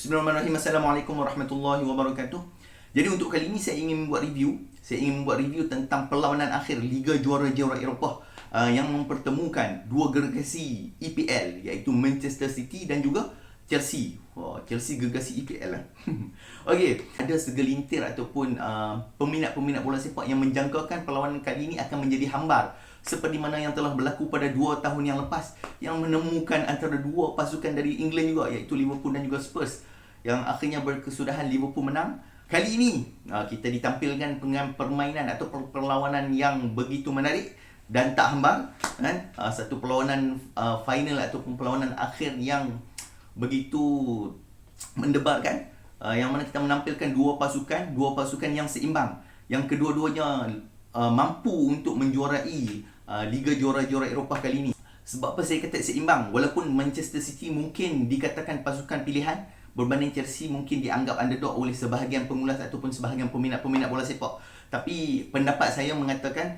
Bismillahirrahmanirrahim. Assalamualaikum warahmatullahi wabarakatuh. Jadi untuk kali ini saya ingin membuat review. Saya ingin membuat review tentang perlawanan akhir Liga Juara-Juara Eropah yang mempertemukan dua gergasi EPL, iaitu Manchester City dan juga Chelsea. Chelsea gergasi EPL lah. Okey, ada segelintir ataupun peminat-peminat bola sepak yang menjangkakan perlawanan kali ini akan menjadi hambar seperti mana yang telah berlaku pada 2 tahun yang lepas, yang menemukan antara dua pasukan dari England juga, iaitu Liverpool dan juga Spurs, yang akhirnya berkesudahan Liverpool menang. Kali ini kita ditampilkan dengan permainan atau perlawanan yang begitu menarik dan tak hambar, kan? Satu perlawanan final ataupun perlawanan akhir yang begitu mendebarkan, yang mana kita menampilkan dua pasukan yang seimbang, yang kedua-duanya mampu untuk menjuarai Liga Juara-Juara Eropah kali ini. Sebab apa saya kata seimbang? Walaupun Manchester City mungkin dikatakan pasukan pilihan berbanding Chelsea mungkin dianggap underdog oleh sebahagian pengulas ataupun sebahagian peminat-peminat bola sepak, tapi pendapat saya mengatakan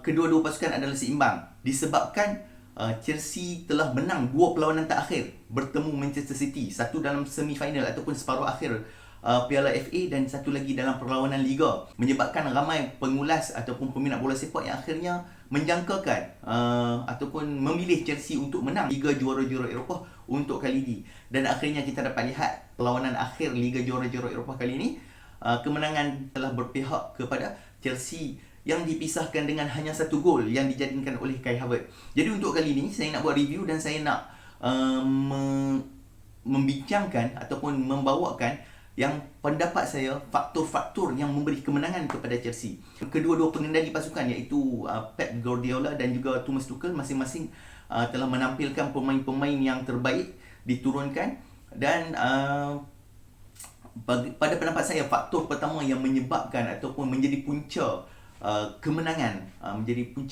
kedua-dua pasukan adalah seimbang disebabkan Chelsea telah menang dua perlawanan terakhir bertemu Manchester City, satu dalam semi-final ataupun separuh akhir Piala FA dan satu lagi dalam perlawanan Liga, menyebabkan ramai pengulas ataupun peminat bola sepak yang akhirnya menjangkakan ataupun memilih Chelsea untuk menang Liga Juara-Juara Eropah untuk kali ini. Dan akhirnya kita dapat lihat perlawanan akhir Liga Juara-Juara Eropah kali ini, kemenangan telah berpihak kepada Chelsea yang dipisahkan dengan hanya satu gol yang dijadikan oleh Kai Havertz. Jadi untuk kali ini saya nak buat review dan saya nak membincangkan ataupun membawakan yang pendapat saya faktor-faktor yang memberi kemenangan kepada Chelsea. Kedua-dua pengendali pasukan iaitu Pep Guardiola dan juga Thomas Tuchel masing-masing telah menampilkan pemain-pemain yang terbaik diturunkan, dan pada pendapat saya faktor pertama yang menyebabkan ataupun menjadi punca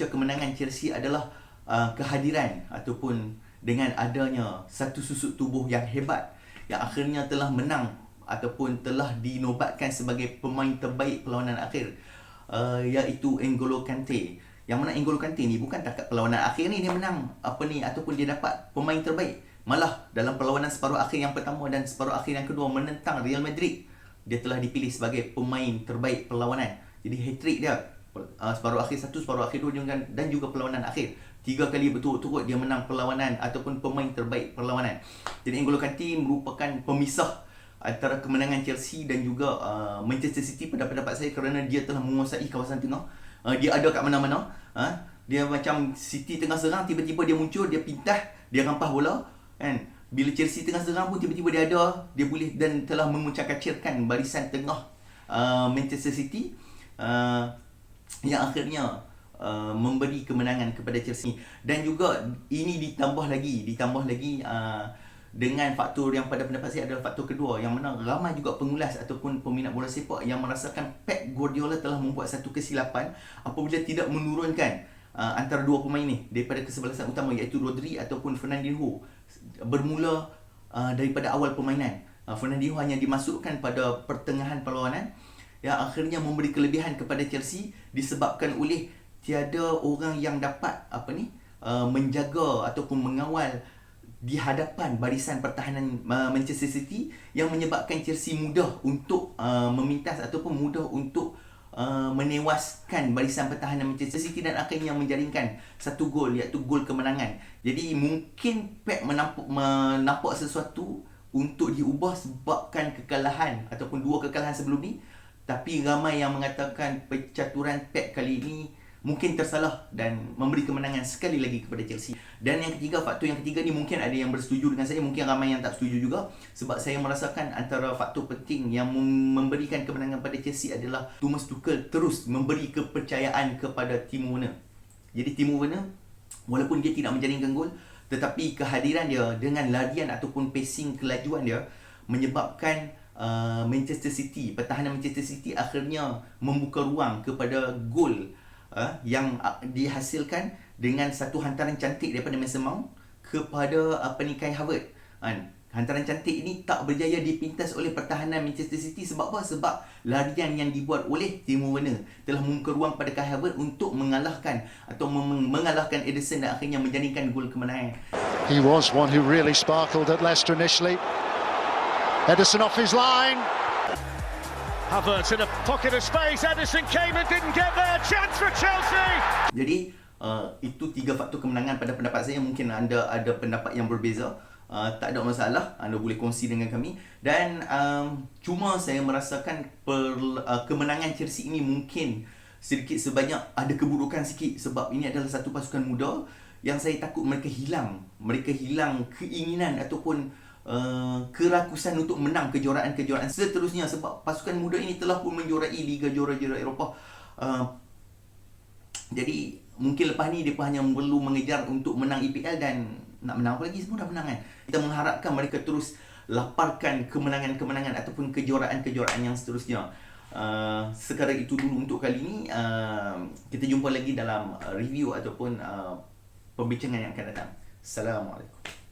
kemenangan Chelsea adalah kehadiran ataupun dengan adanya satu susut tubuh yang hebat yang akhirnya telah menang ataupun telah dinobatkan sebagai pemain terbaik perlawanan akhir, iaitu N'Golo Kante. Yang mana N'Golo Kante ni bukan takat perlawanan akhir ni dia menang ataupun dia dapat pemain terbaik, malah dalam perlawanan separuh akhir yang pertama dan separuh akhir yang kedua menentang Real Madrid, dia telah dipilih sebagai pemain terbaik perlawanan. Jadi hat-trick dia, separuh akhir 1, separuh akhir 2 dan juga perlawanan akhir. 3 kali berturut-turut dia menang perlawanan ataupun pemain terbaik perlawanan. Jadi N'Golo Kante merupakan pemisah antara kemenangan Chelsea dan juga Manchester City pada pendapat saya, kerana dia telah menguasai kawasan tengah. Dia ada kat mana-mana. Dia macam City tengah serang, tiba-tiba dia muncul, dia pintah, dia rampas bola, kan? Bila Chelsea tengah serang pun tiba-tiba dia boleh dan telah memuncak-kacirkan barisan tengah Manchester City, yang akhirnya memberi kemenangan kepada Chelsea. Dan juga ini ditambah lagi dengan faktor yang pada pendapat saya adalah faktor kedua, yang mana ramai juga pengulas ataupun peminat bola sepak yang merasakan Pep Guardiola telah membuat satu kesilapan apabila tidak menurunkan antara dua pemain ni daripada kesebelasan utama, iaitu Rodri ataupun Fernandinho bermula daripada awal permainan. Fernandinho hanya dimasukkan pada pertengahan perlawanan, yang akhirnya memberi kelebihan kepada Chelsea disebabkan oleh tiada orang yang dapat menjaga ataupun mengawal di hadapan barisan pertahanan Manchester City, yang menyebabkan Chelsea mudah untuk memintas ataupun mudah untuk menewaskan barisan pertahanan Manchester City dan akhirnya menjaringkan satu gol, iaitu gol kemenangan. Jadi mungkin Pep menampak sesuatu untuk diubah sebabkan kekalahan ataupun dua kekalahan sebelum ni, tapi ramai yang mengatakan pencaturan Pep kali ini mungkin tersalah dan memberi kemenangan sekali lagi kepada Chelsea. Dan yang ketiga, faktor yang ketiga ni mungkin ada yang bersetuju dengan saya, mungkin ramai yang tak setuju juga, sebab saya merasakan antara faktor penting yang memberikan kemenangan pada Chelsea adalah Thomas Tuchel terus memberi kepercayaan kepada Timo Werner. Jadi Timo Werner, walaupun dia tidak menjaringkan gol, tetapi kehadiran dia dengan larian ataupun pacing kelajuan dia menyebabkan Manchester City, pertahanan Manchester City akhirnya membuka ruang kepada gol yang dihasilkan dengan satu hantaran cantik daripada Mason Mount kepada Kai Havertz. Hantaran cantik ini tak berjaya dipintas oleh pertahanan Manchester City. Sebab apa? Sebab larian yang dibuat oleh Timo Werner telah membuka ruang pada Kai Havertz untuk mengalahkan Ederson dan akhirnya menjadikan gol kemenangan. He was one who really sparkled at Leicester initially. Ederson off his line. Havertz in a pocket of space. Ederson came and didn't get there. Chance for Chelsea. Jadi itu 3 faktor kemenangan pada pendapat saya. Mungkin anda ada pendapat yang berbeza. Tak ada masalah, anda boleh kongsi dengan kami. Dan cuma saya merasakan kemenangan Chelsea ini mungkin sedikit sebanyak ada keburukan sikit, sebab ini adalah satu pasukan muda yang saya takut mereka hilang keinginan ataupun kerakusan untuk menang kejuaraan-kejuaraan seterusnya, sebab pasukan muda ini telah pun menjuarai Liga Juara-Juara Eropah. Jadi mungkin lepas ni dia hanya perlu mengejar untuk menang EPL, dan nak menang apa lagi, semua dah menang kan. Kita mengharapkan mereka terus laparkan kemenangan-kemenangan ataupun kejuaraan-kejuaraan yang seterusnya. Sekadar itu dulu untuk kali ini. Kita jumpa lagi dalam review ataupun pembincangan yang akan datang. Assalamualaikum.